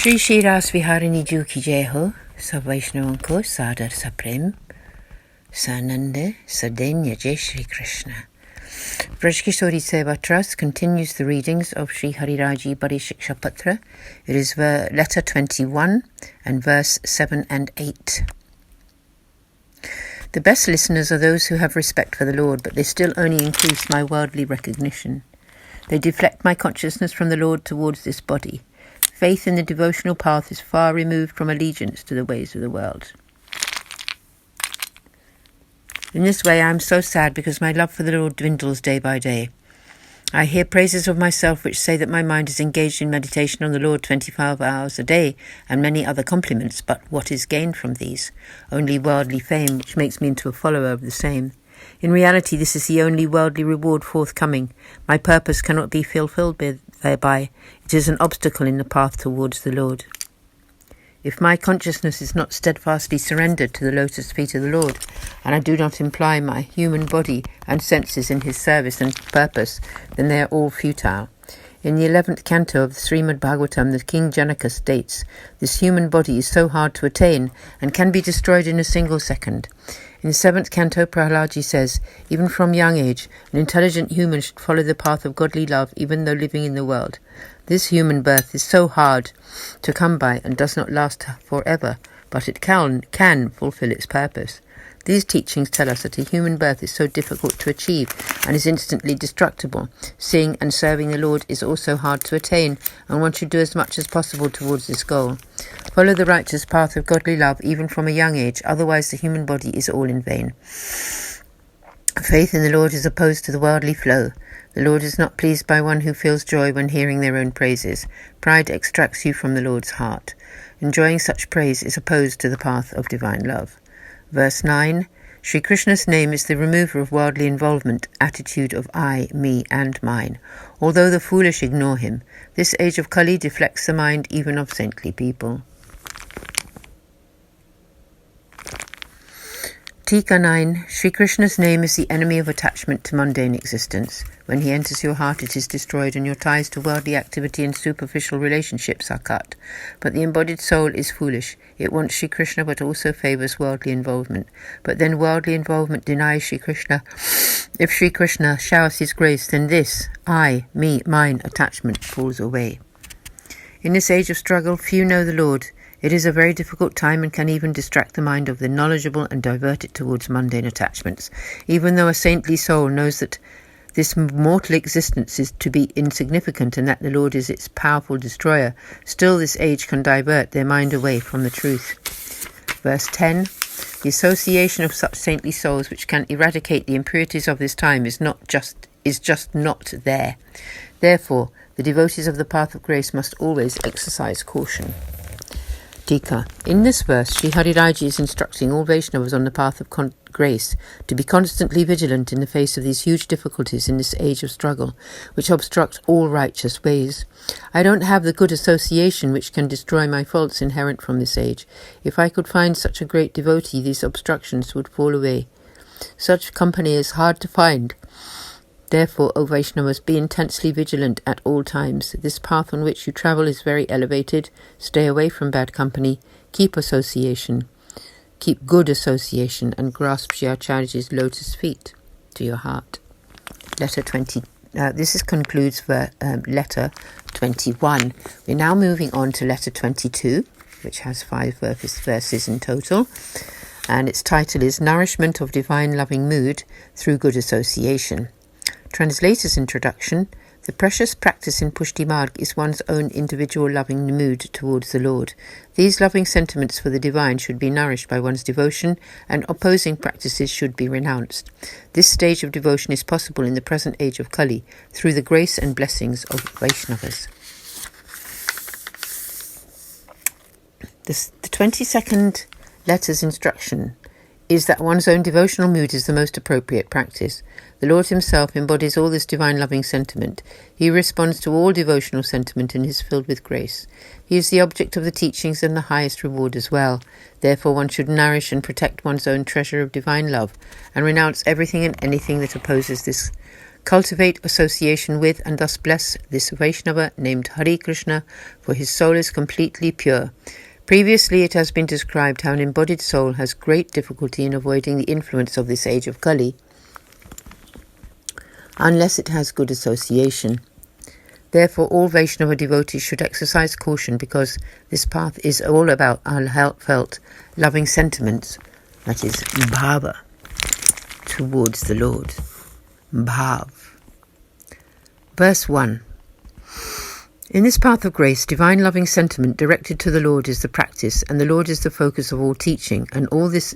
श्री श्री रास विहारिणी जी की जय हो। सब वैष्णवों को सादर सप्रेम सानंद सदैन्य जय Shri Krishna. Braj Kishori Seva Trust continues the readings of Sri Hariraji Bade Shiksha Patra. It is letter 21 and verse 7 and 8. The best listeners are those who have respect for the Lord, but they still only increase my worldly recognition. They deflect my consciousness from the Lord towards this body. Faith in the devotional path is far removed from allegiance to the ways of the world. In this way I am so sad because my love for the Lord dwindles day by day. I hear praises of myself which say that my mind is engaged in meditation on the Lord 25 hours a day, and many other compliments, but what is gained from these? Only worldly fame, which makes me into a follower of the same. In reality, this is the only worldly reward forthcoming. My purpose cannot be fulfilled thereby. It is an obstacle in the path towards the Lord. If my consciousness is not steadfastly surrendered to the lotus feet of the Lord, and I do not employ my human body and senses in his service and purpose, then they are all futile. In the 11th canto of the Srimad Bhagavatam, the King Janaka states, "This human body is so hard to attain and can be destroyed in a single second." In the 7th canto, Prahladaji says, "Even from young age, an intelligent human should follow the path of godly love even though living in the world. This human birth is so hard to come by and does not last forever, but it can fulfill its purpose." These teachings tell us that a human birth is so difficult to achieve and is instantly destructible. Seeing and serving the Lord is also hard to attain, and one should do as much as possible towards this goal. Follow the righteous path of godly love even from a young age, otherwise the human body is all in vain. Faith in the Lord is opposed to the worldly flow. The Lord is not pleased by one who feels joy when hearing their own praises. Pride extracts you from the Lord's heart. Enjoying such praise is opposed to the path of divine love. Verse 9, Shri Krishna's name is the remover of worldly involvement, attitude of I, me and mine. Although the foolish ignore him, this age of Kali deflects the mind even of saintly people. Tika 9. Shri Krishna's name is the enemy of attachment to mundane existence. When he enters your heart, it is destroyed, and your ties to worldly activity and superficial relationships are cut. But the embodied soul is foolish. It wants Shri Krishna, but also favours worldly involvement. But then worldly involvement denies Shri Krishna. If Shri Krishna showers his grace, then this, I, me, mine attachment falls away. In this age of struggle, few know the Lord. It is a very difficult time and can even distract the mind of the knowledgeable and divert it towards mundane attachments. Even though a saintly soul knows that this mortal existence is to be insignificant and that the Lord is its powerful destroyer, still this age can divert their mind away from the truth. Verse 10. The association of such saintly souls which can eradicate the impurities of this time is just not there. Therefore, the devotees of the path of grace must always exercise caution. Tika. In this verse, Sri Hariraji is instructing all Vaishnavas on the path of grace to be constantly vigilant in the face of these huge difficulties in this age of struggle, which obstruct all righteous ways. I don't have the good association which can destroy my faults inherent from this age. If I could find such a great devotee, these obstructions would fall away. Such company is hard to find. Therefore, O Vaishnavas, be intensely vigilant at all times. This path on which you travel is very elevated. Stay away from bad company. Keep association. Keep good association and grasp Shri Acharyaji's lotus feet to your heart. Letter 20. This concludes letter 21. We're now moving on to letter 22, which has 5 verses in total. And its title is Nourishment of Divine Loving Mood Through Good Association. Translator's introduction. The precious practice in Pushti Marg is one's own individual loving mood towards the Lord. These loving sentiments for the divine should be nourished by one's devotion, and opposing practices should be renounced. This stage of devotion is possible in the present age of Kali through the grace and blessings of Vaishnavas. The 22nd letter's instruction is that one's own devotional mood is the most appropriate practice. The Lord himself embodies all this divine loving sentiment. He responds to all devotional sentiment and is filled with grace. He is the object of the teachings and the highest reward as well. Therefore one should nourish and protect one's own treasure of divine love and renounce everything and anything that opposes this Cultivate association with and thus bless this Vaishnava named Hare Krishna, for his soul is completely pure. Previously it has been described how an embodied soul has great difficulty in avoiding the influence of this age of Kali, unless it has good association. Therefore, all Vaishnava devotees should exercise caution, because this path is all about our heartfelt, loving sentiments, that is, bhava, towards the Lord. Bhav. Verse 1. In this path of grace, divine loving sentiment directed to the Lord is the practice, and the Lord is the focus of all teaching, and all this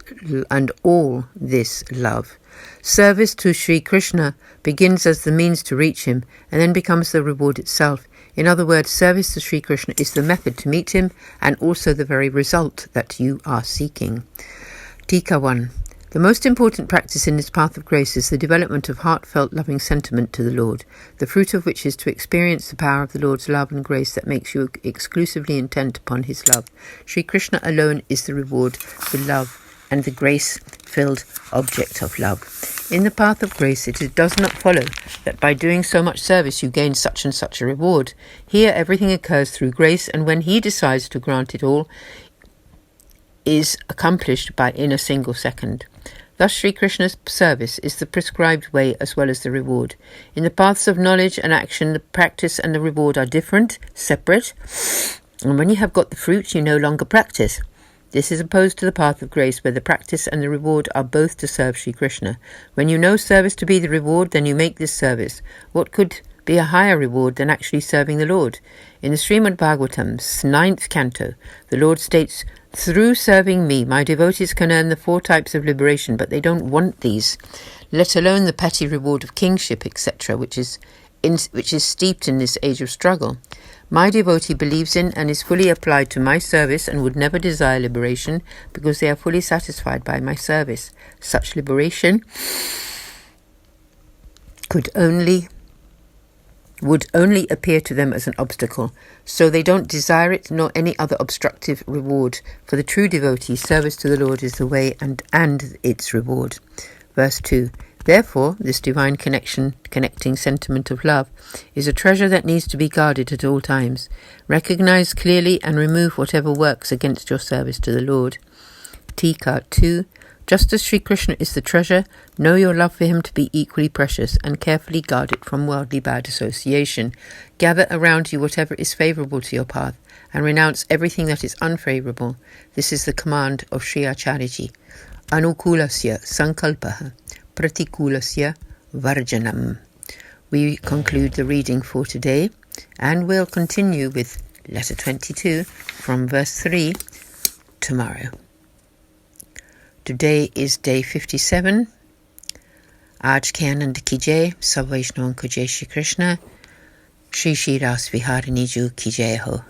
love. Service to Sri Krishna begins as the means to reach him, and then becomes the reward itself. In other words, service to Sri Krishna is the method to meet him, and also the very result that you are seeking. Tika 1. The most important practice in this path of grace is the development of heartfelt loving sentiment to the Lord, the fruit of which is to experience the power of the Lord's love and grace that makes you exclusively intent upon his love. Sri Krishna alone is the reward, the love, and the grace-filled object of love. In the path of grace, it does not follow that by doing so much service you gain such and such a reward. Here everything occurs through grace, and when he decides to grant it all, is accomplished in a single second. Thus Sri Krishna's service is the prescribed way as well as the reward. In the paths of knowledge and action, the practice and the reward are different, separate, and when you have got the fruit, you no longer practice. This is opposed to the path of grace, where the practice and the reward are both to serve Sri Krishna. When you know service to be the reward, then you make this service. What could be a higher reward than actually serving the Lord? In the Srimad Bhagavatam's 9th canto, the Lord states, "Through serving me, my devotees can earn the 4 types of liberation, but they don't want these, let alone the petty reward of kingship, etc., which is steeped in this age of struggle. My devotee believes in and is fully applied to my service and would never desire liberation, because they are fully satisfied by my service. Such liberation would only appear to them as an obstacle, so they don't desire it nor any other obstructive reward. For the true devotee, service to the Lord is the way and its reward." Verse 2. Therefore, this divine connecting sentiment of love is a treasure that needs to be guarded at all times. Recognize clearly and remove whatever works against your service to the Lord. Tika 2. Just as Sri Krishna is the treasure, know your love for him to be equally precious, and carefully guard it from worldly bad association. Gather around you whatever is favourable to your path, and renounce everything that is unfavourable. This is the command of Sri Acharyaji. Anukulasya sankalpaha, pratikulasya varjanam. We conclude the reading for today, and we'll continue with letter 22 from verse 3 tomorrow. Today is day 57. Aaj ke Anand ki jai, sab Vaishnavan ko jai Shri Krishna. Shri Shri Ras Viharini Ji ki jai ho.